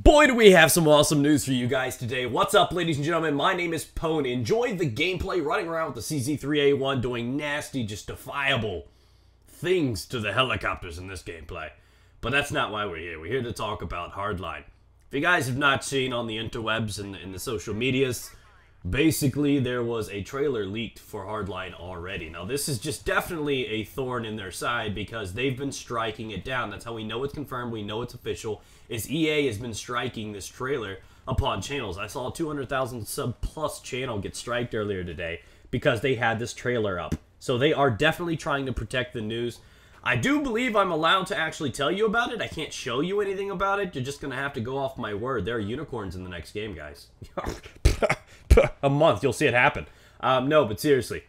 Boy, do we have some awesome news for you guys today. What's up, ladies and gentlemen? My name is Pone. Enjoy the gameplay running around with the CZ3A1 doing nasty, just defiable things to the helicopters in this gameplay. But that's not why we're here. We're here to talk about Hardline. If you guys have not seen on the interwebs and in the social medias, basically there was a trailer leaked for Hardline already. Now this is just definitely a thorn in their side because they've been striking it down. That's how we know it's confirmed, we know it's official, is EA has been striking this trailer upon channels. I saw a 200,000 sub plus channel get striked earlier today because they had this trailer up. So they are definitely trying to protect the news. I do believe I'm allowed to actually tell you about it. I can't show you anything about it. You're just going to have to go off my word. There are unicorns in the next game, guys. A month, you'll see it happen. No, but seriously.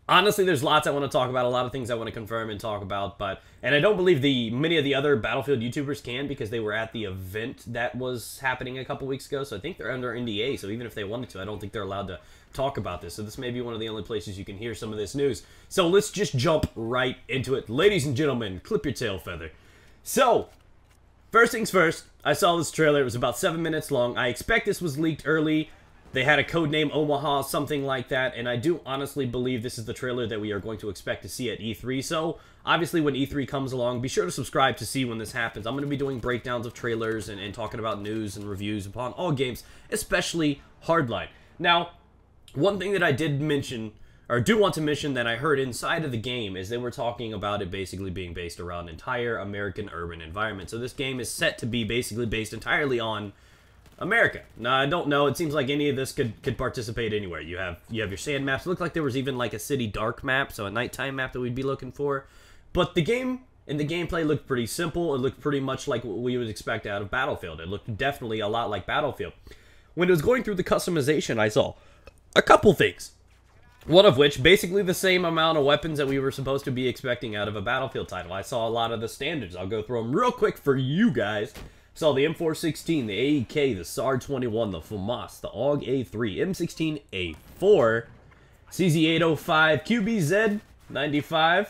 Honestly, there's lots I want to talk about, a lot of things I want to confirm and talk about, and I don't believe many of the other Battlefield YouTubers can because they were at the event that was happening a couple weeks ago, so I think they're under NDA, so even if they wanted to, I don't think they're allowed to talk about this, so this may be one of the only places you can hear some of this news. So let's just jump right into it. Ladies and gentlemen, clip your tail feather. So, first things first, I saw this trailer, it was about 7 minutes long. I expect this was leaked early. They had a codename Omaha, something like that, and I do honestly believe this is the trailer that we are going to expect to see at E3. So, obviously, when E3 comes along, be sure to subscribe to see when this happens. I'm going to be doing breakdowns of trailers and talking about news and reviews upon all games, especially Hardline. Now, one thing that I did mention, or do want to mention that I heard inside of the game, is they were talking about it basically being based around an entire American urban environment. So this game is set to be basically based entirely on America. Now, I don't know. It seems like any of this could participate anywhere. You have your sand maps. It looked like there was even like a city dark map, so a nighttime map that we'd be looking for. But the game and the gameplay looked pretty simple. It looked pretty much like what we would expect out of Battlefield. It looked definitely a lot like Battlefield. When it was going through the customization, I saw a couple things. One of which, basically the same amount of weapons that we were supposed to be expecting out of a Battlefield title. I saw a lot of the standards. I'll go through them real quick for you guys. Saw the M416, the AEK, the SAR-21, the FAMAS, the AUG A3, M16A4, CZ805, QBZ95,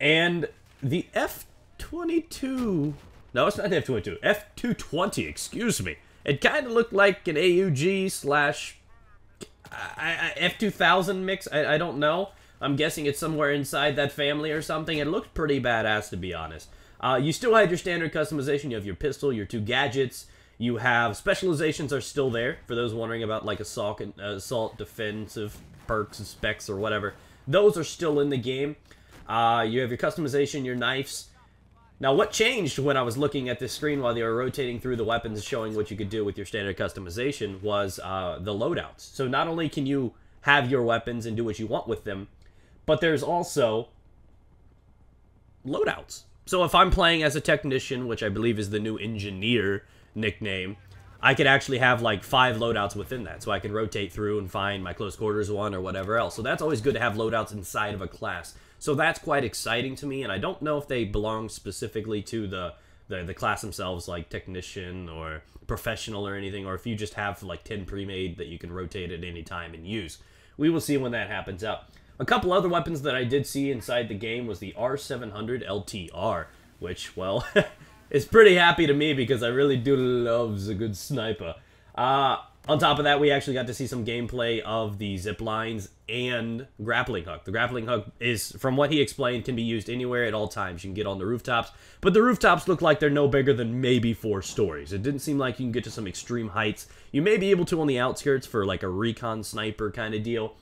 and the F-22. No, it's not the F-22. F-220, excuse me. It kind of looked like an AUG slash F-2000 mix. I don't know. I'm guessing it's somewhere inside that family or something. It looked pretty badass, to be honest. You still have your standard customization. You have your pistol, your two gadgets. You have specializations are still there for those wondering about like assault defensive perks and specs or whatever. Those are still in the game. You have your customization, your knives. Now, what changed when I was looking at this screen while they were rotating through the weapons, showing what you could do with your standard customization, was the loadouts. So not only can you have your weapons and do what you want with them, but there's also loadouts. So if I'm playing as a technician, which I believe is the new engineer nickname, I could actually have like 5 loadouts within that. So I can rotate through and find my close quarters one or whatever else. So that's always good to have loadouts inside of a class. So that's quite exciting to me, and I don't know if they belong specifically to the class themselves, like technician or professional or anything, or if you just have like 10 pre-made that you can rotate at any time and use. We will see when that happens out. A couple other weapons that I did see inside the game was the R700 LTR, which, well, is pretty happy to me because I really do love a good sniper. On top of that, we actually got to see some gameplay of the zip lines and Grappling Hook. The Grappling Hook is, from what he explained, can be used anywhere at all times. You can get on the rooftops, but the rooftops look like they're no bigger than maybe 4 stories. It didn't seem like you can get to some extreme heights. You may be able to on the outskirts for like a recon sniper kind of deal.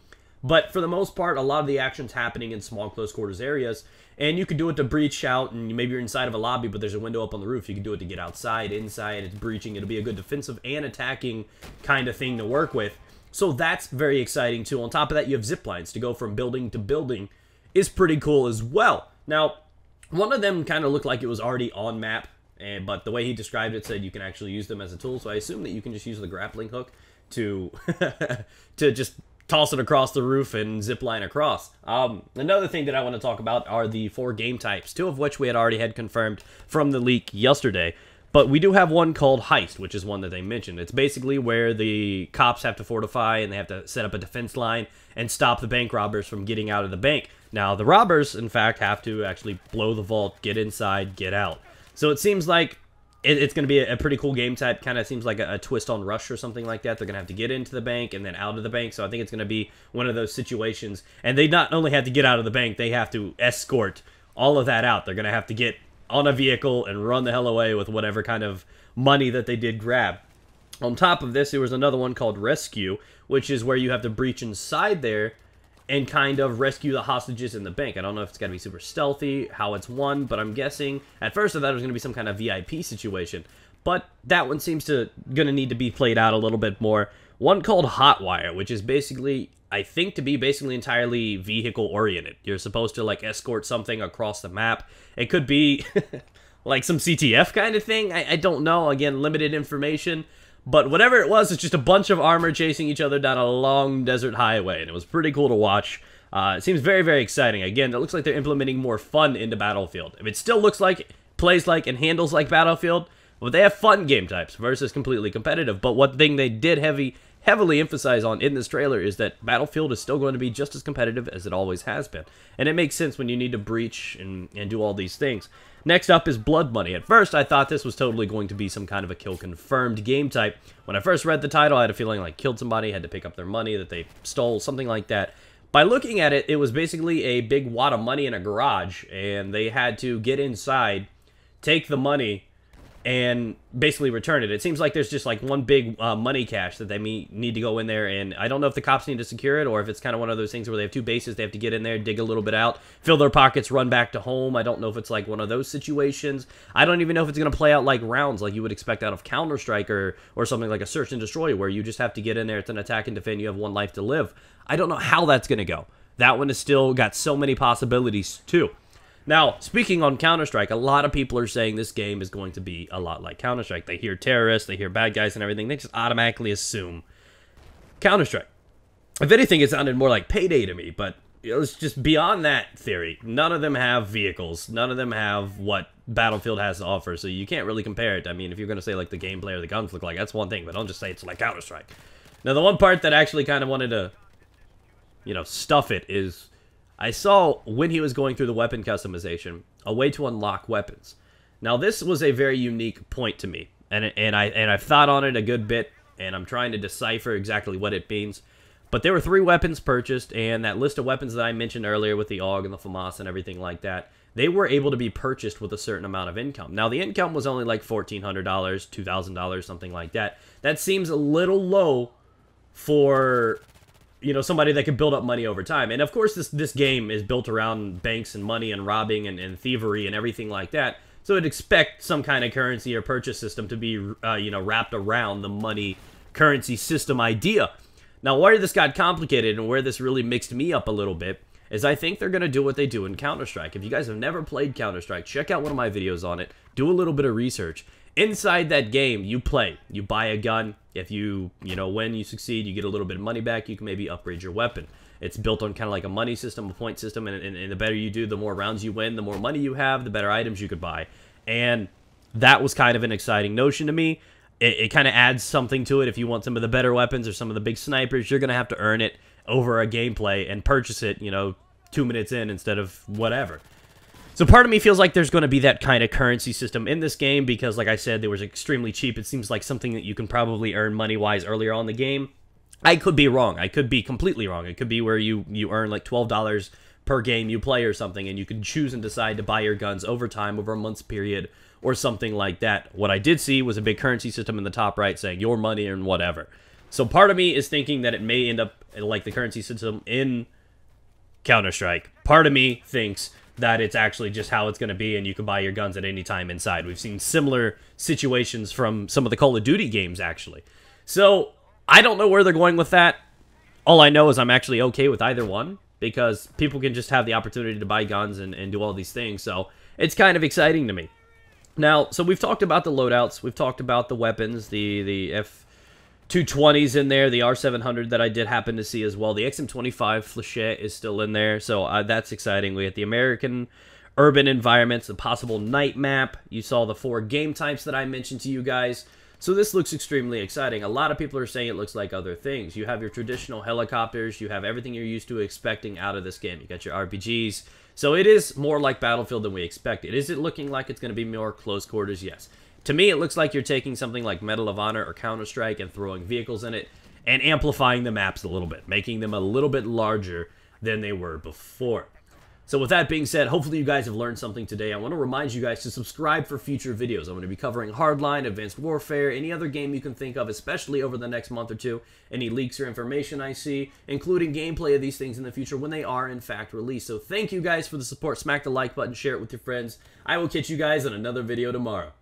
But for the most part, a lot of the action's happening in small, close quarters areas. And you can do it to breach out, and maybe you're inside of a lobby, but there's a window up on the roof. You can do it to get outside, inside, it's breaching. It'll be a good defensive and attacking kind of thing to work with. So that's very exciting, too. On top of that, you have zip lines to go from building to building. Is pretty cool as well. Now, one of them kind of looked like it was already on map, but the way he described it said you can actually use them as a tool. So I assume that you can just use the grappling hook to, to just toss it across the roof and zip line across. Another thing that I want to talk about are the 4 game types, 2 of which we had already had confirmed from the leak yesterday. But we do have one called Heist, which is one that they mentioned. It's basically where the cops have to fortify and they have to set up a defense line and stop the bank robbers from getting out of the bank. Now, the robbers, in fact, have to actually blow the vault, get inside, get out. So it seems like it's going to be a pretty cool game type. Kind of seems like a twist on Rush or something like that. They're going to have to get into the bank and then out of the bank. So I think it's going to be one of those situations. And they not only have to get out of the bank, they have to escort all of that out. They're going to have to get on a vehicle and run the hell away with whatever kind of money that they did grab. On top of this, there was another one called Rescue, which is where you have to breach inside there and kind of rescue the hostages in the bank. I don't know if it's got to be super stealthy, how it's won, but I'm guessing, at first I thought it was going to be some kind of VIP situation, but that one seems to going to need to be played out a little bit more. One called Hotwire, which is basically, I think, to be basically entirely vehicle-oriented. You're supposed to, like, escort something across the map. It could be, like, some CTF kind of thing. I don't know. Again, limited information. But whatever it was, it's just a bunch of armor chasing each other down a long desert highway, and it was pretty cool to watch. It seems very, very exciting. Again, it looks like they're implementing more fun into Battlefield. If it still looks like, plays like, and handles like Battlefield, well, they have fun game types versus completely competitive. But one thing they did heavily emphasize on in this trailer is that Battlefield is still going to be just as competitive as it always has been. And it makes sense when you need to breach and do all these things. Next up is Blood Money. At first, I thought this was totally going to be some kind of a kill-confirmed game type. When I first read the title, I had a feeling like killed somebody, had to pick up their money that they stole, something like that. By looking at it, it was basically a big wad of money in a garage, and they had to get inside, take the money, and basically return it. It seems like there's just like one big money cache that they need to go in there, and I don't know if the cops need to secure it or if it's kind of one of those things where they have two bases, they have to get in there, dig a little bit out, fill their pockets, run back to home. I don't know if it's like one of those situations. I don't even know if it's going to play out like rounds like you would expect out of Counter-Strike or something like a search and destroy where you just have to get in there, it's an attack and defend, you have one life to live. I don't know how that's going to go. That one has still got so many possibilities too. Now, speaking on Counter-Strike, a lot of people are saying this game is going to be a lot like Counter-Strike. They hear terrorists, they hear bad guys and everything, they just automatically assume Counter-Strike. If anything, it sounded more like Payday to me, but it's just beyond that theory. None of them have vehicles. None of them have what Battlefield has to offer, so you can't really compare it. I mean, if you're going to say like the gameplay or the guns look like, that's one thing, but don't just say it's like Counter-Strike. Now, the one part that actually kind of wanted to, stuff it is I saw when he was going through the weapon customization, a way to unlock weapons. Now, this was a very unique point to me, and I've thought on it a good bit, and I'm trying to decipher exactly what it means. But there were 3 weapons purchased, and that list of weapons that I mentioned earlier with the AUG and the FAMAS and everything like that, they were able to be purchased with a certain amount of income. Now, the income was only like $1,400, $2,000, something like that. That seems a little low for somebody that could build up money over time. And of course, this game is built around banks and money and robbing and thievery and everything like that. So I'd expect some kind of currency or purchase system to be, wrapped around the money currency system idea. Now, where this got complicated and where this really mixed me up a little bit is I think they're going to do what they do in Counter-Strike. If you guys have never played Counter-Strike, check out one of my videos on it. Do a little bit of research. Inside that game, you play. You buy a gun. If you win, you succeed, you get a little bit of money back. You can maybe upgrade your weapon. It's built on kind of like a money system, a point system, and the better you do, the more rounds you win, the more money you have, the better items you could buy. And that was kind of an exciting notion to me. It kind of adds something to it. If you want some of the better weapons or some of the big snipers, you're going to have to earn it over a gameplay and purchase it, 2 minutes in instead of whatever. So part of me feels like there's going to be that kind of currency system in this game because, like I said, they were extremely cheap. It seems like something that you can probably earn money-wise earlier on in the game. I could be wrong. I could be completely wrong. It could be where you earn like $12 per game you play or something, and you can choose and decide to buy your guns over time, over a month's period, or something like that. What I did see was a big currency system in the top right saying your money and whatever. So part of me is thinking that it may end up like the currency system in Counter-Strike. Part of me thinks that it's actually just how it's going to be and you can buy your guns at any time inside. We've seen similar situations from some of the Call of Duty games, actually. So, I don't know where they're going with that. All I know is I'm actually okay with either one because people can just have the opportunity to buy guns and do all these things. So, it's kind of exciting to me. Now, so we've talked about the loadouts. We've talked about the weapons, the F220s in there, the R700 that I did happen to see as well. The XM25 Flechette is still in there, so that's exciting. We had the American urban environments, the possible night map. You saw the 4 game types that I mentioned to you guys. So this looks extremely exciting. A lot of people are saying it looks like other things. You have your traditional helicopters. You have everything you're used to expecting out of this game. You got your RPGs. So it is more like Battlefield than we expected. Is it looking like it's going to be more close quarters? Yes. To me, it looks like you're taking something like Medal of Honor or Counter-Strike and throwing vehicles in it and amplifying the maps a little bit, making them a little bit larger than they were before. So with that being said, hopefully you guys have learned something today. I want to remind you guys to subscribe for future videos. I'm going to be covering Hardline, Advanced Warfare, any other game you can think of, especially over the next month or two. Any leaks or information I see, including gameplay of these things in the future when they are in fact released. So thank you guys for the support. Smack the like button, share it with your friends. I will catch you guys in another video tomorrow.